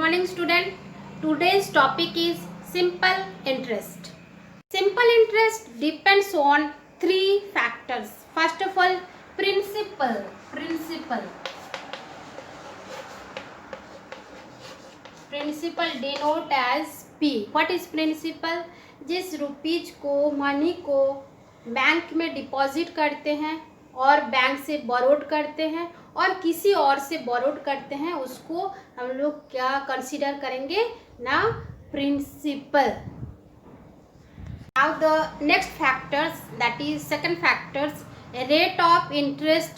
morning student. Today's topic is simple interest. Simple interest depends on three factors. First of all, principal. Principal denote as P. What is principal? जिस rupees को money को bank में deposit करते हैं और bank से borrowed करते हैं और किसी और से बोरोड करते हैं उसको हम लोग क्या कंसीडर करेंगे ना, principal. Now the next factors, that is second factors, rate of interest.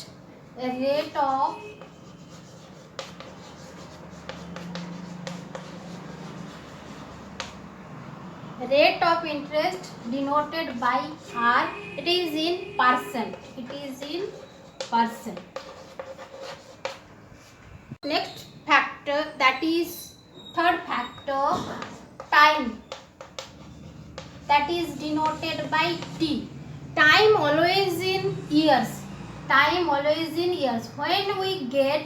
Rate of interest denoted by R. It is in percent. Next factor, that is third factor, time. That is denoted by T. Time always in years. When we get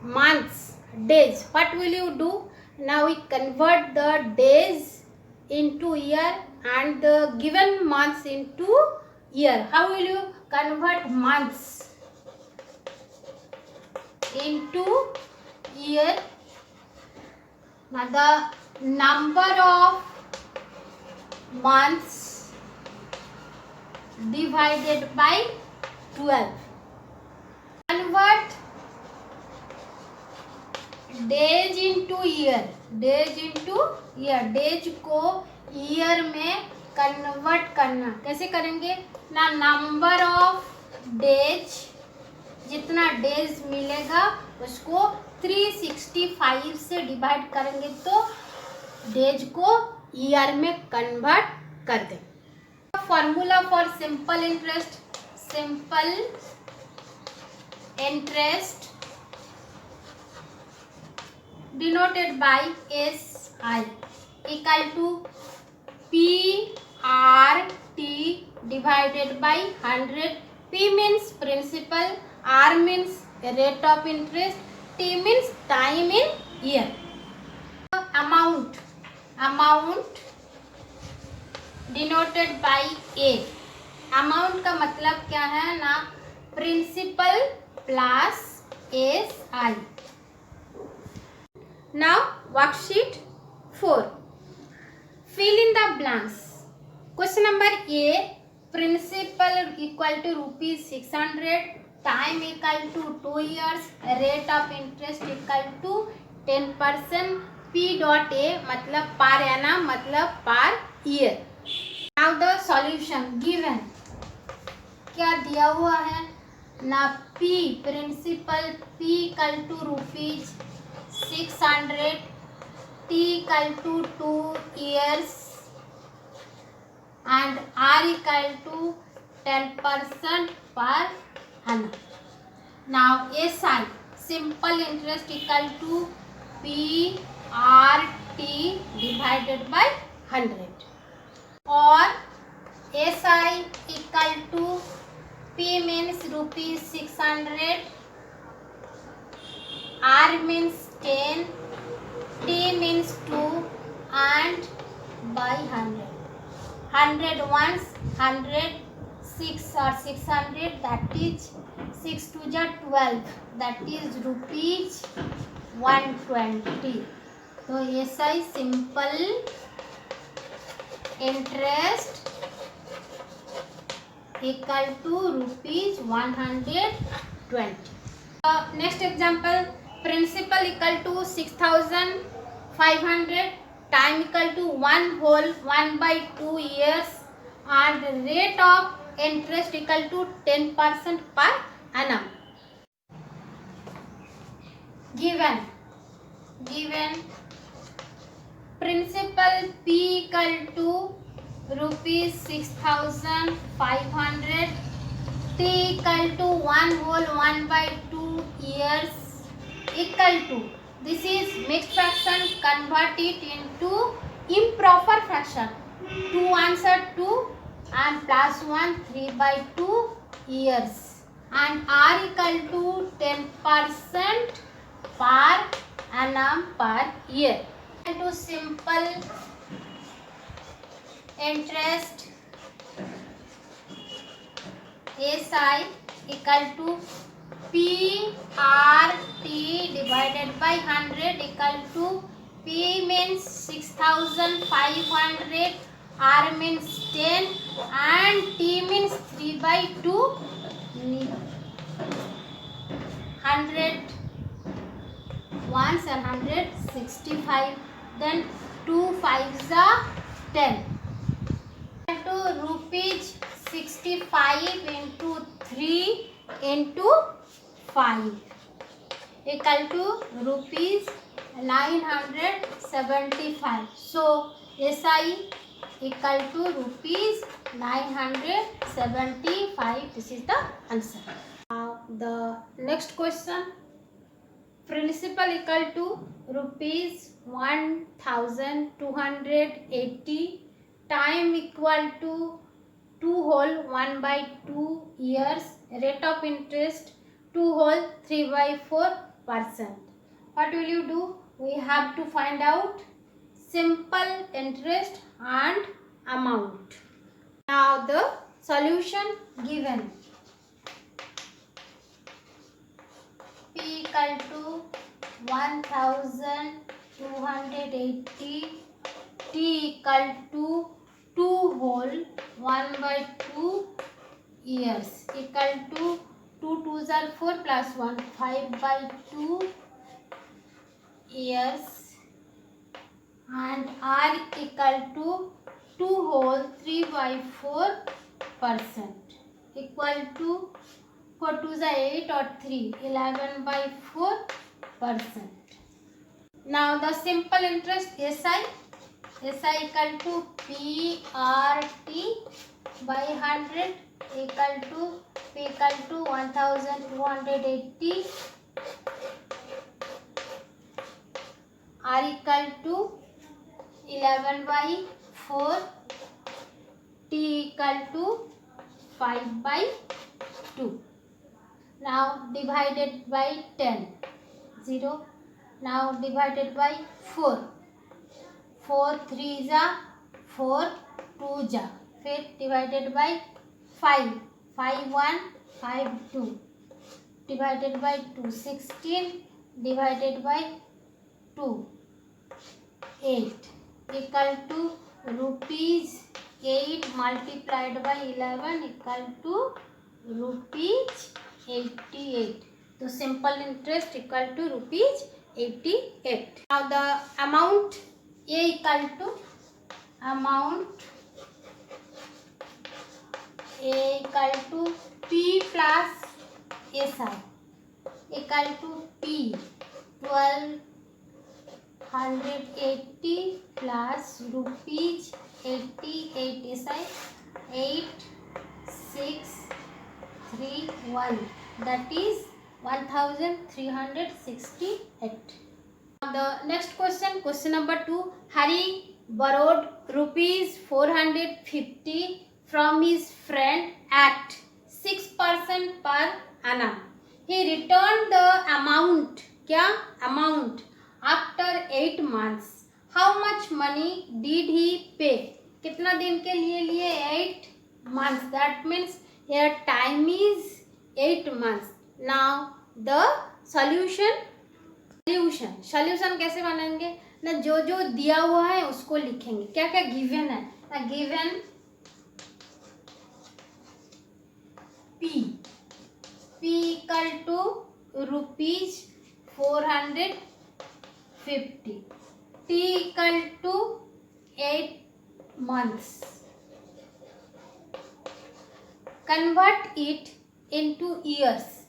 months, days, what will you do? Now we convert the days into year and the given months into year. How will you convert months into year? Now the number of months divided by 12. Convert days into year. Days को year में convert करना. कैसे करेंगे ना, number of days, जितना days मिलेगा उसको 365 से डिवाइड करेंगे तो डेज को ईयर में कन्वर्ट कर दें. Formula for simple interest denoted by SI equal to PRT divided by 100. P means principal, R means rate of interest, T means time in year. Amount denoted by A. Amount का मतलब क्या है ना, principal plus SI. Now worksheet 4. Fill in the blanks. Question number A, principal equal to rupees 600, time equal to 2 years, rate of interest equal to 10%, P dot A मतलब per annum मतलब per year. Now the solution given. क्या दिया हुआ है ना, P principal P equal to rupees 600, T equal to 2 years and R equal to 10% per annum. Now SI, simple interest equal to PRT divided by 100 or SI equal to P means rupees 600, R means 10, T means 2 and by 100. 100 once, 100 6 or 600, that is 6 to the 12, that is rupees 120. तो SI simple interest equal to rupees 120. Next example, principal equal to 6,500, time equal to 1/2 years and rate of interest equal to 10% per annum. Given principal P equal to rupees 6,500, T equal to 1/2 years equal to, this is mixed fraction, convert it into improper fraction. 2 answer 2 and plus 1 3/2 years and R equal to 10% per annum per year. To simple interest SI equal to PRT divided by 100 equal to P means 6500, R means 10 and T means 3 by 2, 100 ones and 165, then 2 5s are 10. To rupees 65 into 3 into 5 equal to rupees 975. So SI equal to rupees 975. This is the answer. Now the next question. Principal equal to rupees 1280. Time equal to 2 whole 1 by 2 years. Rate of interest 2 whole 3 by 4%. What will you do? We have to find out simple interest and amount. Now the solution given. P equal to 1280. T equal to 2 whole 1 by 2 years equal to 2 2s are 4 plus 1 5 by 2 years and R equal to 2 whole 3 by 4% equal to 4 2s are 8 or 3 11 by 4%. Now the simple interest SI equal to PRT by 100 equal to P equal to 1280, R equal to 11 by 4, T equal to 5 by 2. Now divided by 10, 0. Now divided by 4. 4 3s are 4 2s are. फिर divided by 5. 5 1 5 2 divided by 2. 16 divided by 2 8 equal to rupees 8 multiplied by 11 equal to rupees 88. So simple interest equal to rupees 88. Now the amount A equal to P plus SI equal to P 1280 plus rupees 88 SI 8631, that is 1368. The next question number 2. Hari borrowed rupees 450 from his friend at 6% per annum. He returned the amount, after 8 months. How much money did he pay? कितना दिन के लिए 8 months. That means here time is 8 months. Now the solution कैसे बनाएंगे ना, जो दिया हुआ है उसको लिखेंगे. क्या क्या गिवन है ना, given P equal to rupees 450, T equal to 8 months. Convert it into years.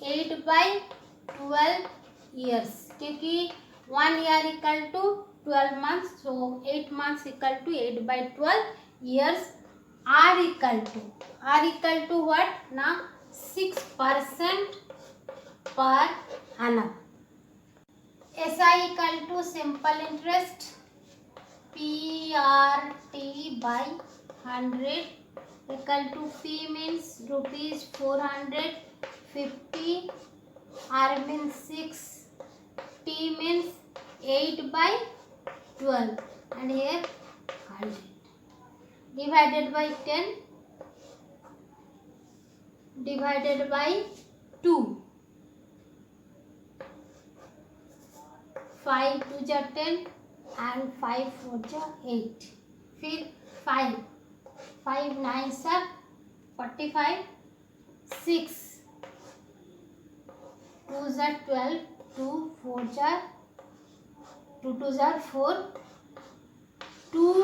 8 by 12 years, क्योंकि 1 year equal to 12 months, so 8 months equal to 8 by 12 years. R equal to what? Now 6% per annum. SI equal to simple interest PRT by 100 equal to P means rupees 450, R means 6, T means 8 by 12 and here 100 divided by 10 divided by 2. 5 2 जा 10 and 5 4 जा 8. फिर 5 5 9 जा 45. 6 2 जा 12. 2 4 जा 2 2 जा 4. 2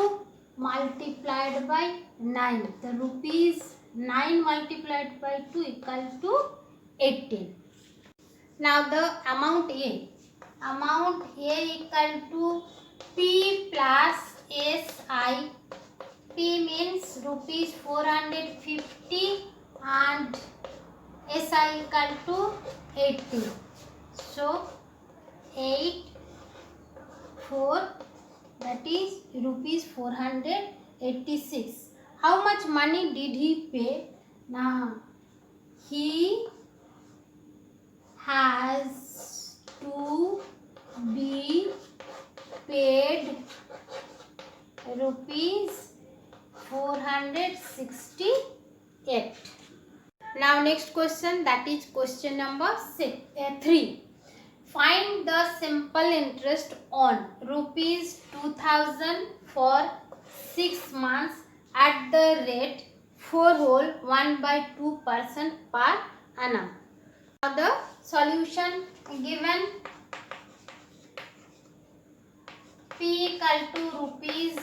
multiplied by 9. The rupees 9 multiplied by 2 equal to 18. Now the amount A. Amount A equal to P plus SI. P means rupees 450 and SI equal to 80. So 8 4 that is rupees 486. How much money did he pay? Now he has to be paid rupees 468. Now next question, that is question number 3. Find the simple interest on rupees 2000 for 6 months at the rate 4.1/2% per annum. Now the solution given. P equal to rupees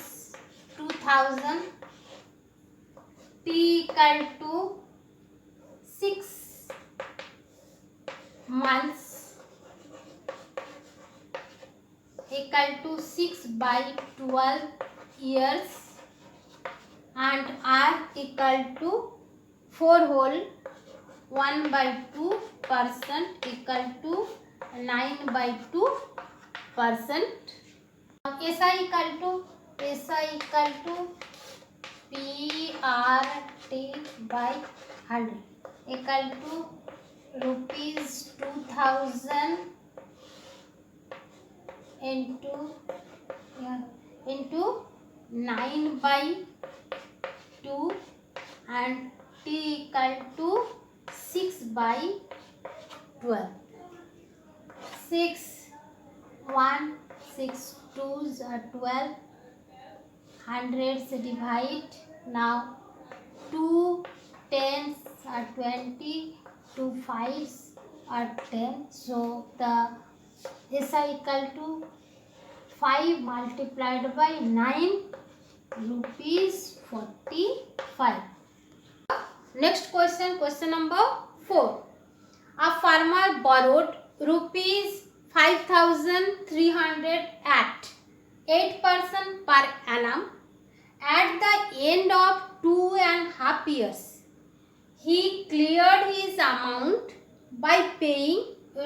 2000. T equal to 6 months equal to 6 by 12 years and R equal to 4.1/2% equal to 9/2%. SI equal to PRT by 100 equal to rupees 2000 into 9/2 and T equal to 6/12. 6 1 6 2s are 12. Hundreds divide. Now 2 tens are 20. 2 5s are 10. So the SI equal to 5 multiplied by 9 rupees 45. Next question, question number 4. A farmer borrowed rupees 5,300 at 8% per annum. At the end of 2.5 years, he cleared his amount by paying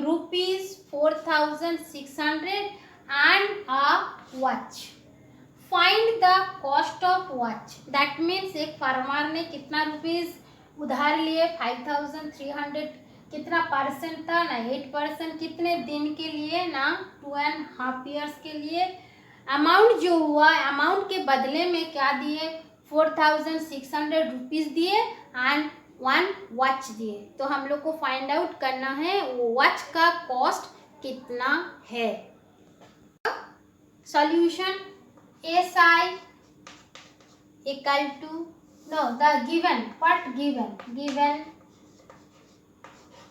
rupees 4,600 and a watch. Find the cost of watch. That means एक farmer ने कितना rupees उधार लिए 5,300. कितना percent था ना 8%. कितने दिन के लिए ना 2.5 years के लिए. अमाउंट जो हुआ अमाउंट के बदले में क्या दिए 4,600 रुपीज़ दिए एंड 1 वॉच दिए. तो हम लोग को फाइंड आउट करना है वो वॉच का कॉस्ट कितना है. Solution SI equal to the given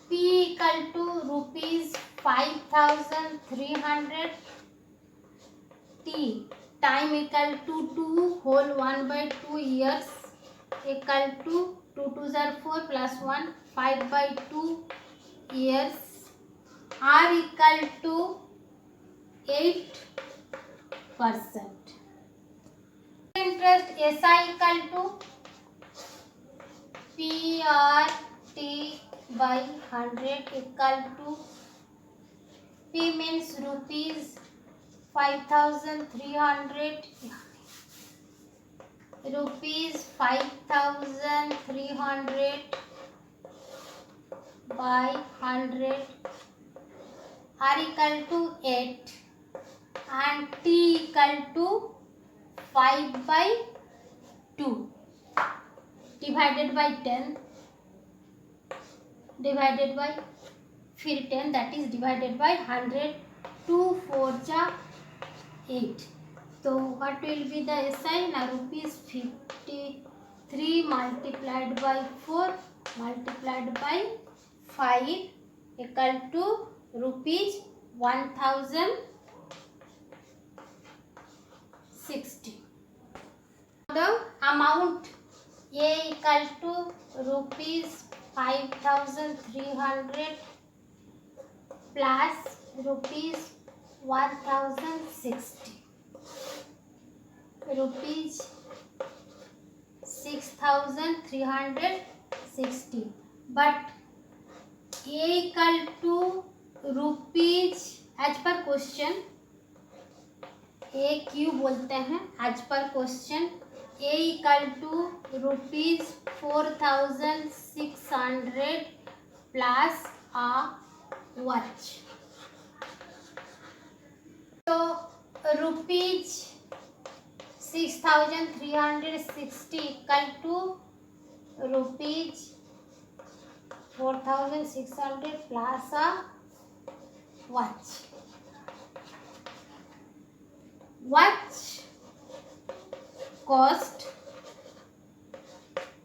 P equal to rupees 5,300. T time equal to 2.1/2 years equal to 2 2s are 4 plus 1 5/2 years. R equal to 8%. Interest SI equal to PRT by 100 equal to P means rupees 5,300 rupees 5,300 by 100 r equal to 8 and t equal to 5/2 divided by 10 divided by फिर 10 that is divided by 100. 2 4 जा 8. So what will be the SI? Now rupees 53 multiplied by 4 multiplied by 5 equal to rupees 1060. The amount A equal to rupees 5300 plus rupees 1060, rupees 6360, but A equal to rupees as per question A क्यों बोलते हैं as per question A equal to rupees 4600 plus a watch. So rupees 6360 equal to rupees 4600 plus a watch. Watch cost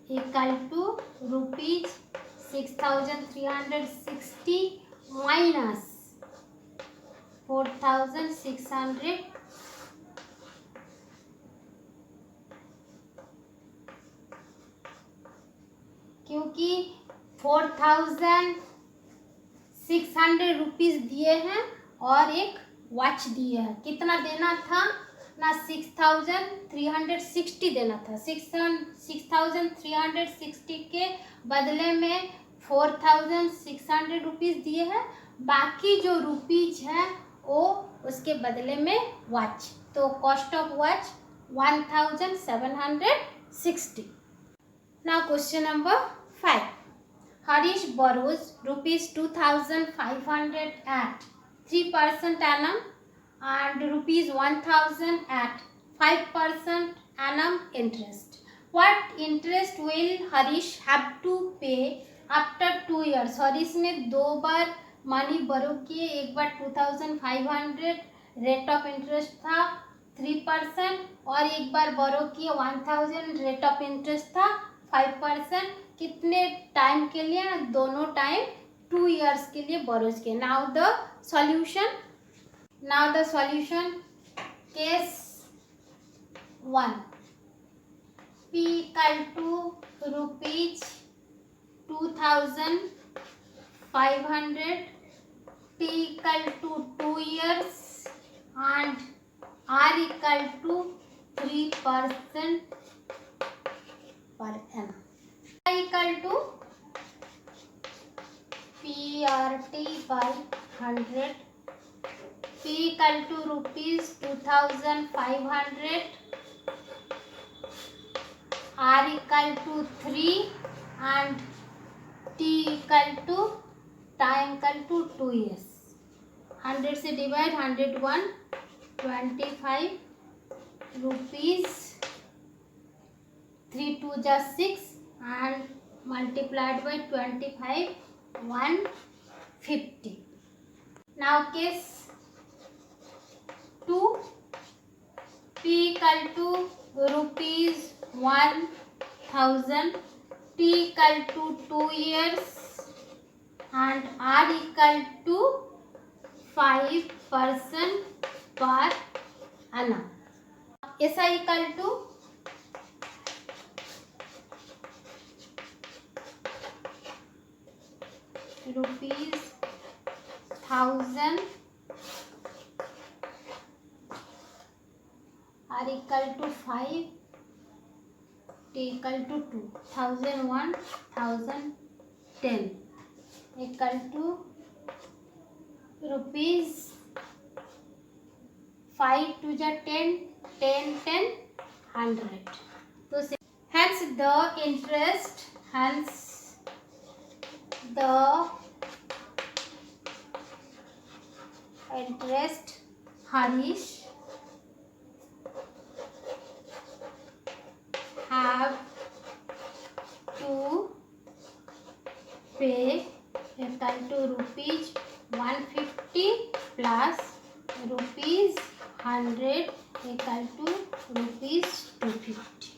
equal to rupees 6360 minus 4600 क्योंकि 4600 rupees दिए हैं और एक watch दिए हैं. कितना देना था ना 6360 देना था. 6360 के बदले में 4600 रुपीज दिए हैं. बाकी जो रुपीज है वो उसके बदले में वॉच. तो cost of watch 1760. Now question number 5. Harish borrows rupees 2500 at 3% annum and rupees 1000 at 5% annum interest. What interest will Harish have to pay after 2 years? Harish ने 2 बार मनी बोरो किए. एक बार 2500 रेट ऑफ इंटरेस्ट था 3% और एक बार बोरो किए 1000 rate of interest था 5%. कितने time के लिए? दोनों टाइम 2 इयर्स के लिए बोरोज के. Now the solution case 1 P equal to rupees 2500 T equal to 2 years and R equal to 3% per annum. Equal to PRT by 100. P equal to rupees 2500. R equal to 3 and T equal to time equal to 2 years. 100 से divide 101 25 rupees 3 2 जा 6 and multiplied by 25 150. Now case 2 P equal to rupees 1000 T equal to 2 years and R equal to 5% per annum. SI equal to rupees 1000 R equal to 5 T equal to 2 1001 1010 equal to rupees 5 to the 10 10 10 100. So hence the interest Harish have to pay equal to rupees 150 plus rupees 100 equal to rupees 250.